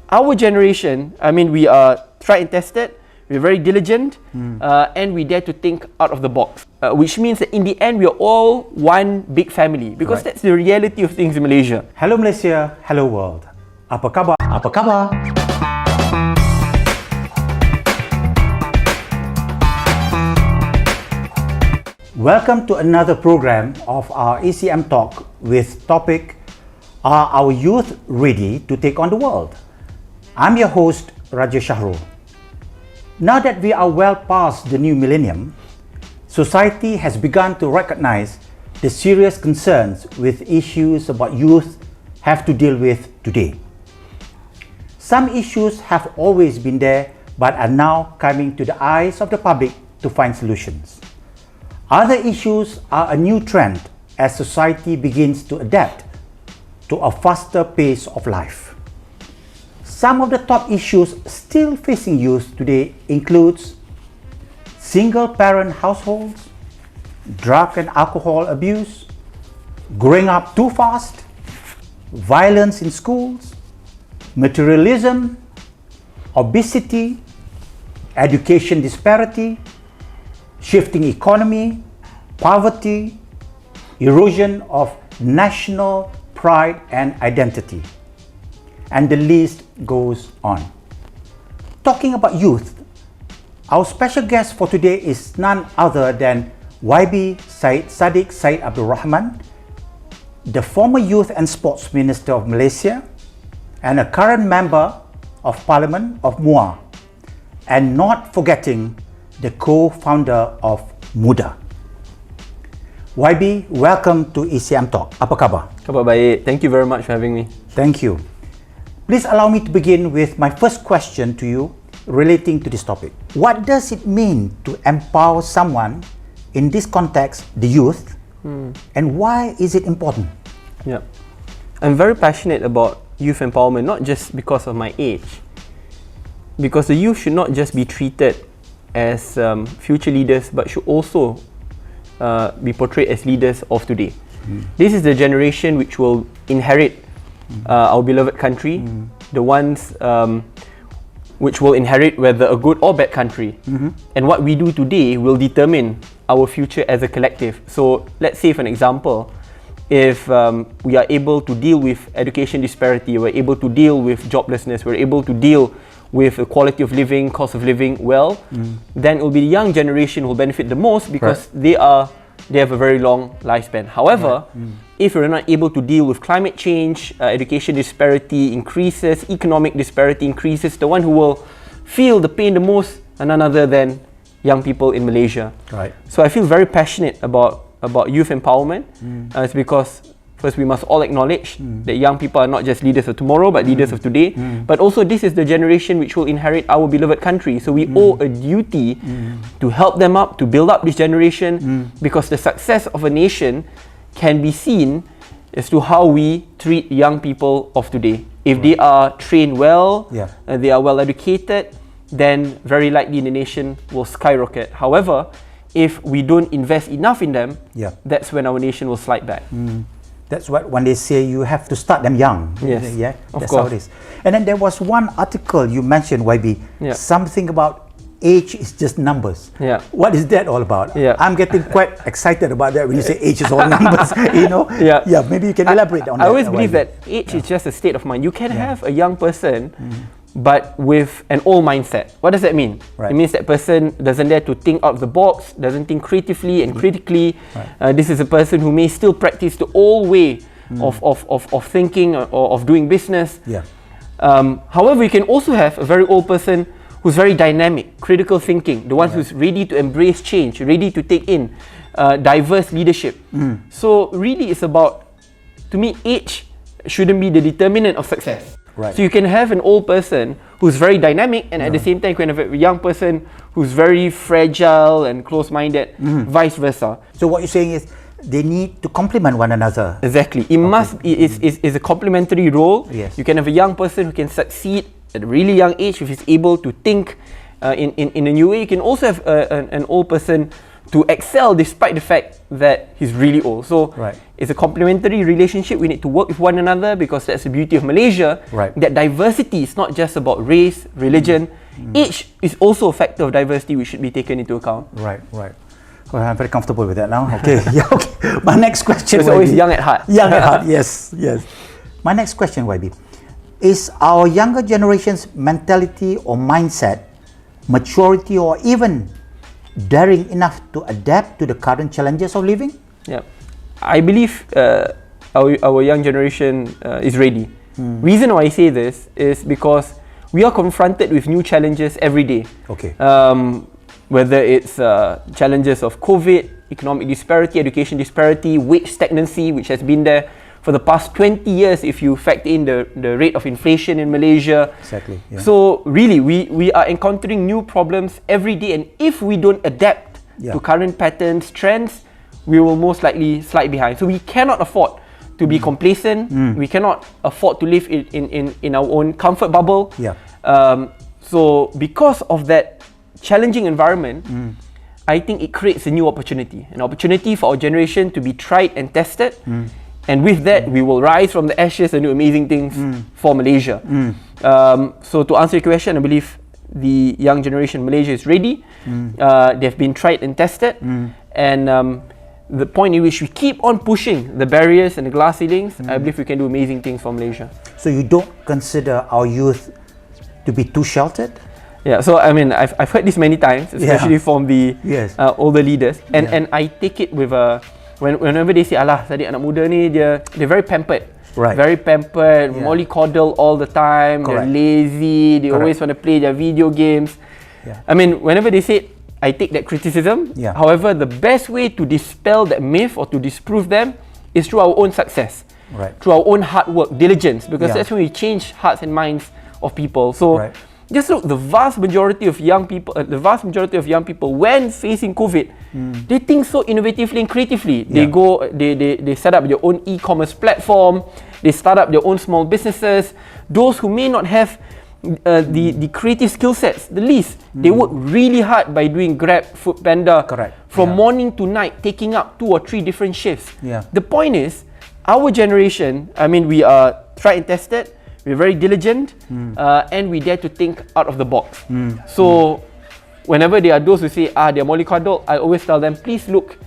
our generation, I mean, we are tried and tested, we're very diligent, and we dare to think out of the box, which means that in the end, we are all one big family, because that's the reality of things in Malaysia. Hello Malaysia, hello world. Apa khabar? Apa khabar? Welcome to another program of our ECM Talk with topic, Are our youth ready to take on the world? I'm your host, Raja Shahrul. Now that we are well past the new millennium, society has begun to recognize the serious concerns with issues about youth have to deal with today. Some issues have always been there but are now coming to the eyes of the public to find solutions. Other issues are a new trend as society begins to adapt to a faster pace of life. Some of the top issues still facing youth today includes single-parent households, drug and alcohol abuse, growing up too fast, violence in schools, materialism, obesity, education disparity, shifting economy, poverty, erosion of national pride and identity, and the list goes on. Talking about youth, our special guest for today is none other than SYED SADDIQ Abdul Rahman, the former Youth and Sports Minister of Malaysia and a current Member of Parliament of Muar, and not forgetting the co-founder of MUDA. YB, welcome to ECM Talk. Apa khabar? Khabar baik. Thank you very much for having me. Thank you. Please allow me to begin with my first question to you relating to this topic. What does it mean to empower someone, in this context, the youth, and why is it important? Yeah, I'm very passionate about youth empowerment, not just because of my age, because the youth should not just be treated as future leaders, but should also be portrayed as leaders of today. This is the generation which will inherit our beloved country, the ones which will inherit whether a good or bad country. And what we do today will determine our future as a collective. So let's say, for an example, if we are able to deal with education disparity, we're able to deal with joblessness, we're able to deal with the quality of living, cost of living well, then it will be the young generation who will benefit the most, because they have a very long lifespan. However, if we're not able to deal with climate change, education disparity increases, economic disparity increases, the one who will feel the pain the most are none other than young people in Malaysia. So I feel very passionate about youth empowerment. It's because first, we must all acknowledge that young people are not just leaders of tomorrow, but leaders of today. But also, this is the generation which will inherit our beloved country. So we owe a duty to help them up, to build up this generation, because the success of a nation can be seen as to how we treat young people of today. If they are trained well, they are well educated, then very likely the nation will skyrocket. However, if we don't invest enough in them, that's when our nation will slide back. That's what when they say you have to start them young. Yes, that's how it is. And then there was one article you mentioned, YB, something about age is just numbers. What is that all about? I'm getting quite excited about that when you say age is all numbers. You know? Maybe you can elaborate on that. I always believe that age is just a state of mind. You can have a young person, but with an old mindset. What does that mean? It means that person doesn't dare to think out of the box, doesn't think creatively and critically. This is a person who may still practice the old way of thinking or of doing business. However, you can also have a very old person who's very dynamic, critical thinking, the one who's ready to embrace change, ready to take in diverse leadership. So really it's about, to me, age shouldn't be the determinant of success. So you can have an old person who's very dynamic, and at the same time you can have a young person who's very fragile and close-minded, vice versa. So what you're saying is they need to complement one another. Exactly. It's a complementary role. You can have a young person who can succeed at a really young age if he's able to think in a new way. You can also have an old person to excel despite the fact that he's really old. So it's a complementary relationship. We need to work with one another, because that's the beauty of Malaysia. That diversity is not just about race, religion. Age is also a factor of diversity which should be taken into account. Right. Well, I'm very comfortable with that now. Okay. Okay. My next question. It's always young at heart. Young at heart. Yes. My next question, YB, is our younger generation's mentality or mindset, maturity, or even daring enough to adapt to the current challenges of living? Yeah, I believe our young generation is ready. Reason why I say this is because we are confronted with new challenges every day. Okay. Whether it's challenges of COVID, economic disparity, education disparity, wage stagnancy, which has been there for the past 20 years if you factor in the rate of inflation in Malaysia. Exactly. Yeah. So really, we are encountering new problems every day, and if we don't adapt to current patterns, trends, we will most likely slide behind. So we cannot afford to be complacent. We cannot afford to live in our own comfort bubble. So because of that challenging environment, I think it creates a new opportunity, an opportunity for our generation to be tried and tested. And with that, we will rise from the ashes and do amazing things for Malaysia. So to answer your question, I believe the young generation in Malaysia is ready. They've been tried and tested. And the point in which we keep on pushing the barriers and the glass ceilings, I believe we can do amazing things for Malaysia. So you don't consider our youth to be too sheltered? Yeah, so I mean, I've heard this many times, especially from the older leaders. And I take it with a... Whenever they say, alah, SYED anak muda ni, they're very pampered. Very pampered, mollycoddle all the time, they're lazy, they always want to play their video games. I mean, whenever they say, I take that criticism. However, the best way to dispel that myth or to disprove them is through our own success. Through our own hard work, diligence, because that's when we change hearts and minds of people. So just look, the vast majority of young people, when facing COVID, they think so innovatively and creatively. They set up their own e-commerce platform. They start up their own small businesses. Those who may not have the creative skill sets, the least, they work really hard by doing Grab, Food Panda, from morning to night, taking up 2 or 3 different shifts. The point is, our generation, I mean, we are tried and tested. We're very diligent, and we dare to think out of the box. So whenever there are those who say, they're mollycoddled, I always tell them, please look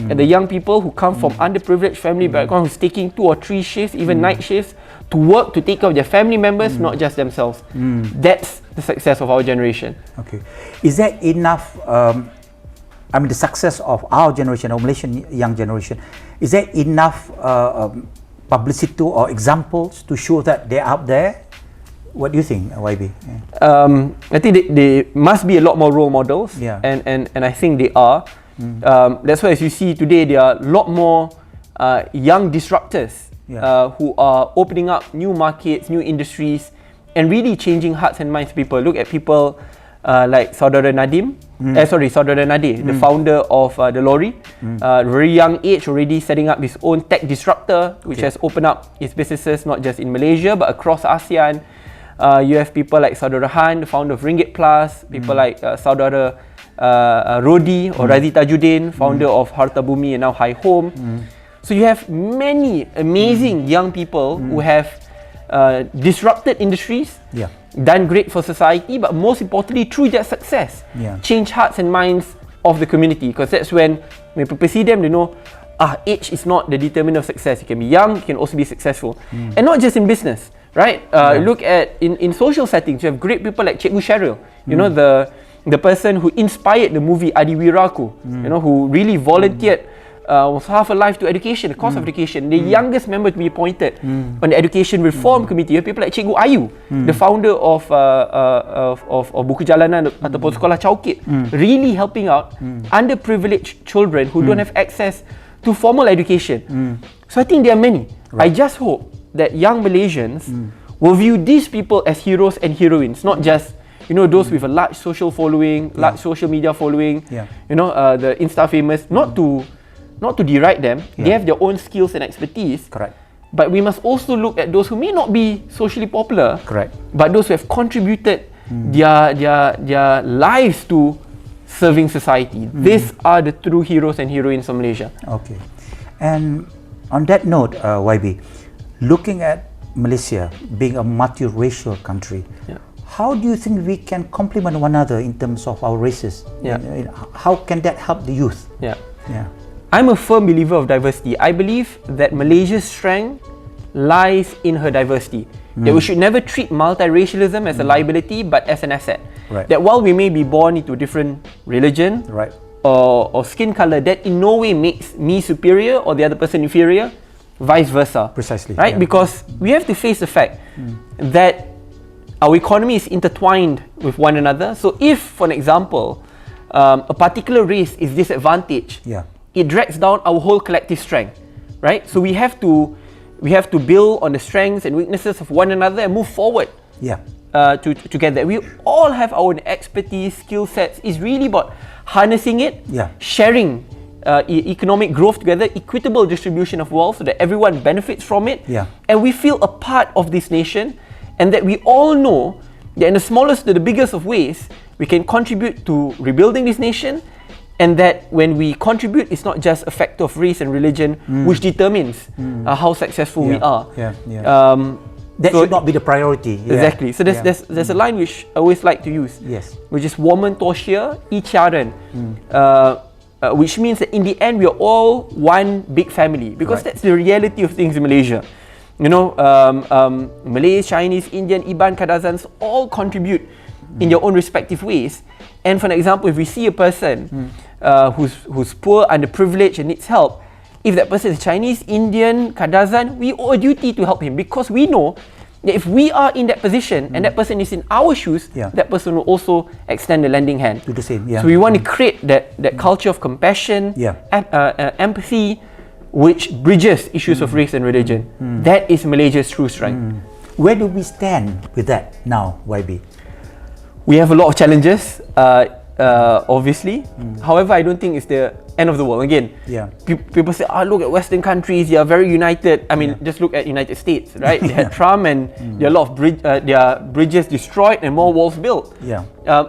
at the young people who come from underprivileged family background, who's taking 2 or 3 shifts, even night shifts, to work, to take care of their family members, not just themselves. That's the success of our generation. Okay. Is that enough, I mean, the success of our generation, our Malaysian young generation, is that enough publicity or examples to show that they're out there? What do you think, YB? I think they must be a lot more role models, and I think they are. That's why, as you see today, there are a lot more young disruptors who are opening up new markets, new industries, and really changing hearts and minds of people. Look at people like Saudara Nade, the founder of the Lorry, very young age, already setting up his own tech disruptor, which has opened up his businesses not just in Malaysia but across ASEAN. You have people like Saudara Rahman, the founder of Ringgit Plus, people like Saudara Rodi or Razi Tajuddin, founder of Harta Bumi and now High Home. So you have many amazing young people who have disrupted industries, done great for society, but most importantly, through their success, change hearts and minds of the community. Because that's when people see them, they know, age is not the determinant of success. You can be young, you can also be successful. And not just in business, right? Look at, in social settings, you have great people like Cikgu Cheryl, you know, the person who inspired the movie Adi Wiraku, you know, who really volunteered was half a life to education, the cost of education. The youngest member to be appointed on the education reform committee. You have people like Cikgu Ayu, the founder of Buku Jalanan ataupun Sekolah Caukit, really helping out underprivileged children who don't have access to formal education. So I think there are many. I just hope that young Malaysians will view these people as heroes and heroines, not just, you know, those with a large social following, large social media following, you know, the Insta famous, not to deride them. They have their own skills and expertise. But we must also look at those who may not be socially popular, but those who have contributed their lives to serving society. These are the true heroes and heroines of Malaysia. Okay. And on that note, YB, looking at Malaysia being a multiracial country, how do you think we can complement one another in terms of our races? How can that help the youth? I'm a firm believer of diversity. I believe that Malaysia's strength lies in her diversity. That we should never treat multiracialism as a liability but as an asset. That while we may be born into different religion or skin color, that in no way makes me superior or the other person inferior, vice versa. Precisely. Right? Because we have to face the fact that our economy is intertwined with one another. So if, for an example, a particular race is disadvantaged, it drags down our whole collective strength. Right? So we have to build on the strengths and weaknesses of one another and move forward. To get that. We all have our own expertise, skill sets. It's really about harnessing it, sharing economic growth together, equitable distribution of wealth so that everyone benefits from it. And we feel a part of this nation, and that we all know that in the smallest to the biggest of ways, we can contribute to rebuilding this nation, and that when we contribute, it's not just a factor of race and religion which determines how successful we are. That should not be the priority. Exactly. So there's a line which I always like to use, which is 我们多些一家人, which means that in the end we are all one big family, because that's the reality of things in Malaysia. You know, Malays, Chinese, Indian, Iban, Kadazans all contribute in their own respective ways. And for an example, if we see a person who's poor, underprivileged and needs help, if that person is Chinese, Indian, Kadazan, we owe a duty to help him, because we know that if we are in that position and that person is in our shoes, that person will also extend the lending hand. Do the same. So we want to create that culture of compassion, empathy, which bridges issues of race and religion. That is Malaysia's true strength. Where do we stand with that now, YB? We have a lot of challenges, obviously. However, I don't think it's the end of the world. Again, people say, look at Western countries, they are very united. I mean, just look at United States, right? They had Trump, and there are a lot of their bridges destroyed and more walls built.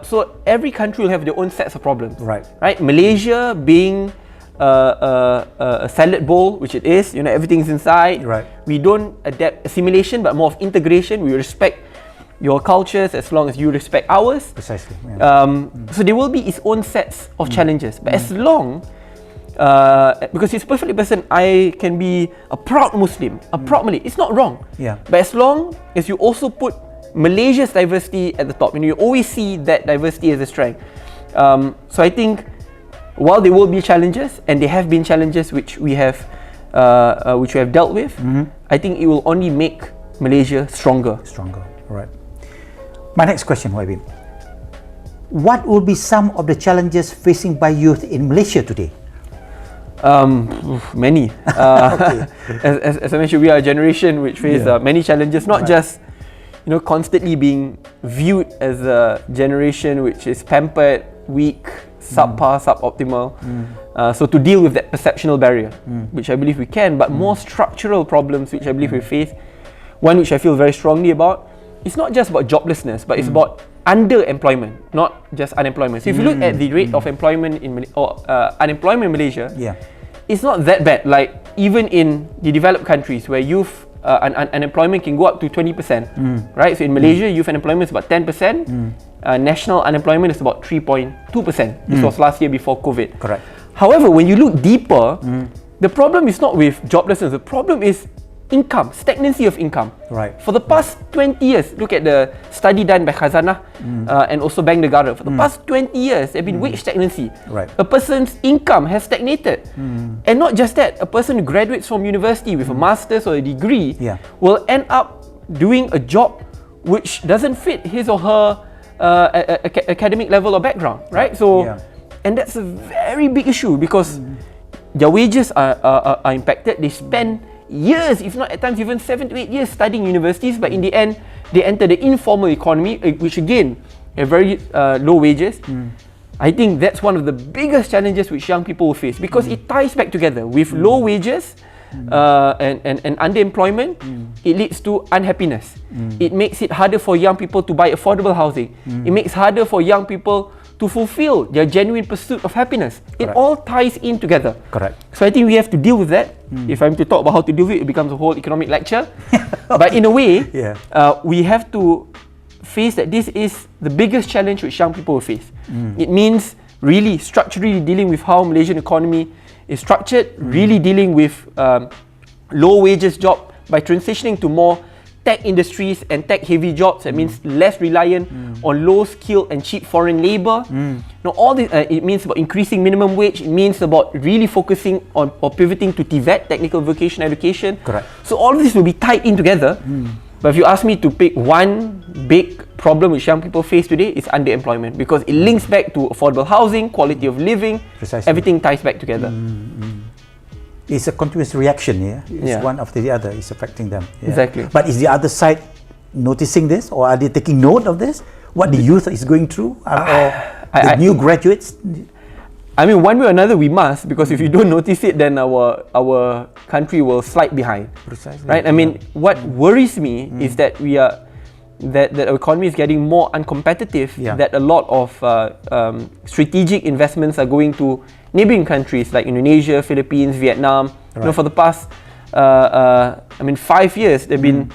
So every country will have their own sets of problems. Right? Malaysia being a salad bowl, which it is, you know, everything's inside. We don't adapt assimilation, but more of integration. We respect your cultures as long as you respect ours. Precisely. So there will be its own sets of challenges, but as long because it's perfectly person, I can be a proud Muslim, a proud Malay. It's not wrong. But as long as you also put Malaysia's diversity at the top, you know, you always see that diversity as a strength. So I think while there will be challenges, and there have been challenges which we have dealt with, I think it will only make Malaysia stronger. Right. My next question, YB. What will be some of the challenges facing by youth in Malaysia today? Many. As I mentioned, we are a generation which face many challenges, not just, you know, constantly being viewed as a generation which is pampered, weak, subpar, suboptimal. So to deal with that perceptional barrier, which I believe we can, but more structural problems which I believe we face, one which I feel very strongly about, it's not just about joblessness, but it's about underemployment, not just unemployment. So if you look at the rate of employment unemployment in Malaysia, it's not that bad. Like even in the developed countries where youth unemployment can go up to 20%, right? So in Malaysia, youth unemployment is about 10%. National unemployment is about 3.2%. This was last year before COVID. Correct. However, when you look deeper, the problem is not with joblessness. The problem is income, stagnancy of income. For the past 20 years, look at the study done by Khazanah and also Bank Negara. For the past 20 years, there have been wage stagnancy. A person's income has stagnated. And not just that, a person who graduates from university with a master's or a degree will end up doing a job which doesn't fit his or her academic level or background, right? So, and that's a very big issue because their wages are impacted. They spend years, if not at times even 7 to 8 years studying universities, but in the end they enter the informal economy, which again have very low wages. I think that's one of the biggest challenges which young people will face, because it ties back together with low wages and underemployment. It leads to unhappiness. It makes it harder for young people to buy affordable housing. It makes it harder for young people to fulfill their genuine pursuit of happiness. It all ties in together. Correct. So I think we have to deal with that. If I'm to talk about how to deal with it, it becomes a whole economic lecture. But in a way, we have to face that this is the biggest challenge which young people will face. It means really structurally dealing with how Malaysian economy is structured, really dealing with low wages job by transitioning to more tech industries and tech heavy jobs. That means less reliant on low skilled and cheap foreign labor. Now all this, it means about increasing minimum wage. It means about really focusing on or pivoting to TVET, technical vocational education. Correct. So all of this will be tied in together. But if you ask me to pick one big problem which young people face today, it's underemployment, because it links back to affordable housing, quality of living. Precisely. Everything ties back together. It's a continuous reaction, It's one after the other. It's affecting them. Exactly. But is the other side noticing this, or are they taking note of this? What the youth is going through, or the new graduates? I mean, one way or another, we must, because if you don't notice it, then our country will slide behind. Precisely. Right? I mean, what worries me is that that our economy is getting more uncompetitive. That a lot of strategic investments are going to neighboring countries like Indonesia, Philippines, Vietnam. You know, for the past 5 years, there've been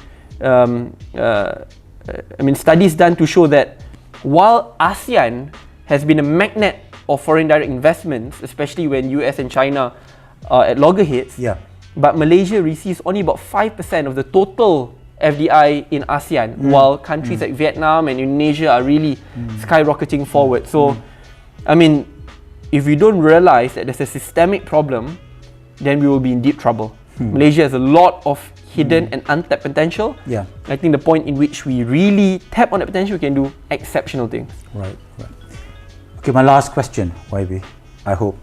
studies done to show that while ASEAN has been a magnet of foreign direct investments, especially when US and China are at loggerheads, but Malaysia receives only about 5% of the total FDI in ASEAN, while countries like Vietnam and Indonesia are really skyrocketing forward. So, I mean, if we don't realize that there's a systemic problem, then we will be in deep trouble. Malaysia has a lot of hidden and untapped potential. I think the point in which we really tap on that potential, we can do exceptional things. Right. Okay, my last question, YB. I hope,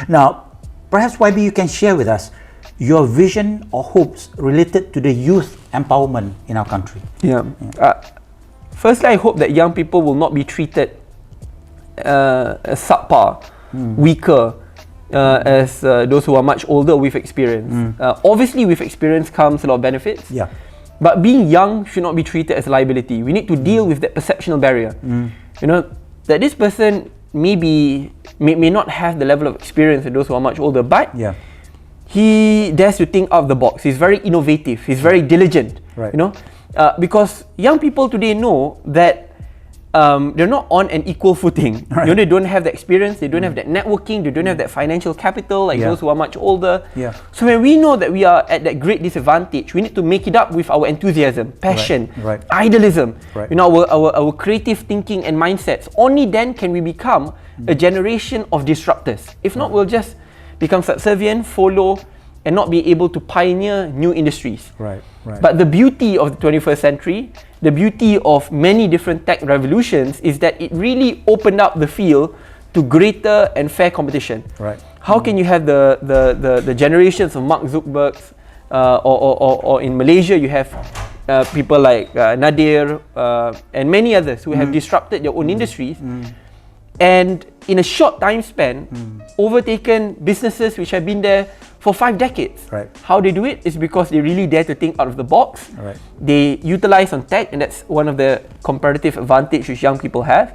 Now, perhaps YB, you can share with us your vision or hopes related to the youth empowerment in our country. Firstly, I hope that young people will not be treated as subpar, weaker, as those who are much older with experience. Obviously, with experience comes a lot of benefits. But being young should not be treated as a liability. We need to deal with that perceptional barrier. You know, that this person may not have the level of experience as those who are much older, but he dares to think out of the box. He's very innovative. He's very diligent. You know, because young people today know that they're not on an equal footing. You know, they don't have the experience, they don't have that networking, they don't have that financial capital like those who are much older. So when we know that we are at that great disadvantage, we need to make it up with our enthusiasm, passion, idealism, you know, our creative thinking and mindsets. Only then can we become a generation of disruptors. If not, we'll just become subservient, follow, and not be able to pioneer new industries. But the beauty of the 21st century, the beauty of many different tech revolutions, is that it really opened up the field to greater and fair competition. How can you have the generations of Mark Zuckerbergs, or in Malaysia you have people like Nadir and many others who have disrupted their own industries, and in a short time span overtaken businesses which have been there for 5 decades. How they do it is because they really dare to think out of the box. They utilize on tech, and that's one of the comparative advantage which young people have.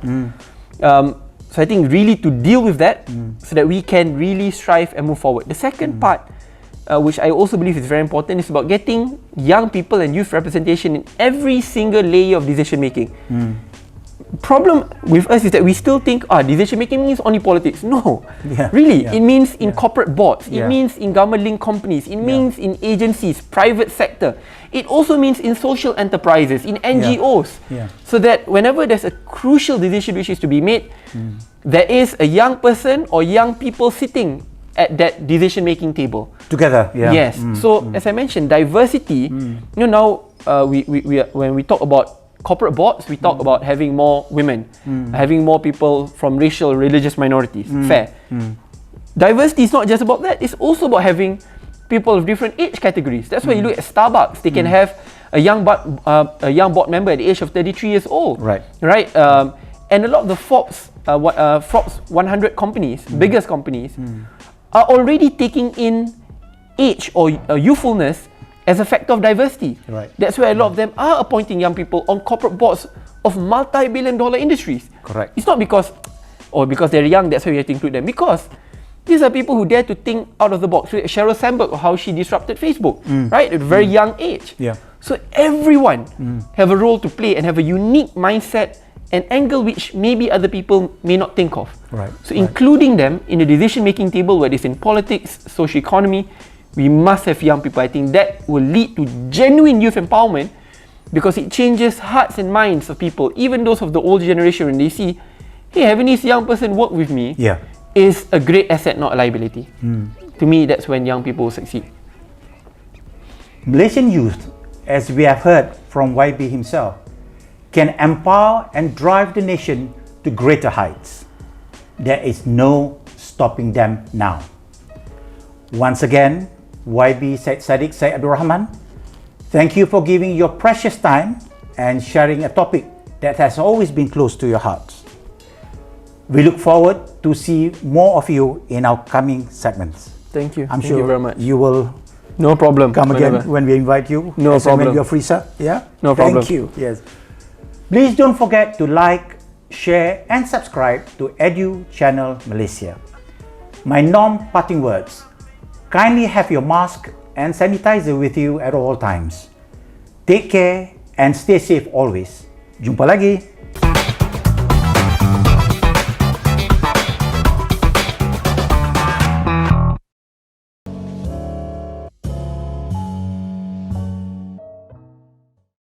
So I think really to deal with that, so that we can really strive and move forward. The second part, which I also believe is very important, is about getting young people and youth representation in every single layer of decision making. Problem with us is that we still think decision making means only politics. No, really, it means in corporate boards, it means in government-linked companies, it means in agencies, private sector. It also means in social enterprises, in NGOs, so that whenever there's a crucial decision which is to be made, there is a young person or young people sitting at that decision-making table together. Yes. So as I mentioned, diversity. You know, now when we talk about corporate boards, we talk about having more women, having more people from racial, religious minorities. Fair. Diversity is not just about that. It's also about having people of different age categories. That's why you look at Starbucks. They can have a young board member at the age of 33 years old. And a lot of the Forbes 100 companies, biggest companies, are already taking in age or youthfulness as a factor of diversity. Right. That's why a lot of them are appointing young people on corporate boards of multi-billion-dollar industries. Correct. It's not because they're young, that's why we have to include them. Because these are people who dare to think out of the box. Sheryl Sandberg, how she disrupted Facebook, right, at a very young age. Yeah. So everyone have a role to play and have a unique mindset and angle which maybe other people may not think of. Right. So including them in the decision-making table, whether it's in politics, social economy, we must have young people. I think that will lead to genuine youth empowerment because it changes hearts and minds of people, even those of the older generation, when they see, hey, having this young person work with me is a great asset, not a liability. To me, that's when young people will succeed. Malaysian youth, as we have heard from YB himself, can empower and drive the nation to greater heights. There is no stopping them now. Once again, YB SYED SADDIQ, Syed Abdul Rahman, thank you for giving your precious time and sharing a topic that has always been close to your hearts. We look forward to see more of you in our coming segments. Thank you. I'm Thank sure you very much. you will No problem. come Whenever. again when we invite you. No as and when problem. you're free, sir. Yeah? No problem. Thank you. Yes. Please don't forget to like, share and subscribe to Edu Channel Malaysia. My non-parting words. Kindly have your mask and sanitizer with you at all times. Take care and stay safe always. Jumpa lagi.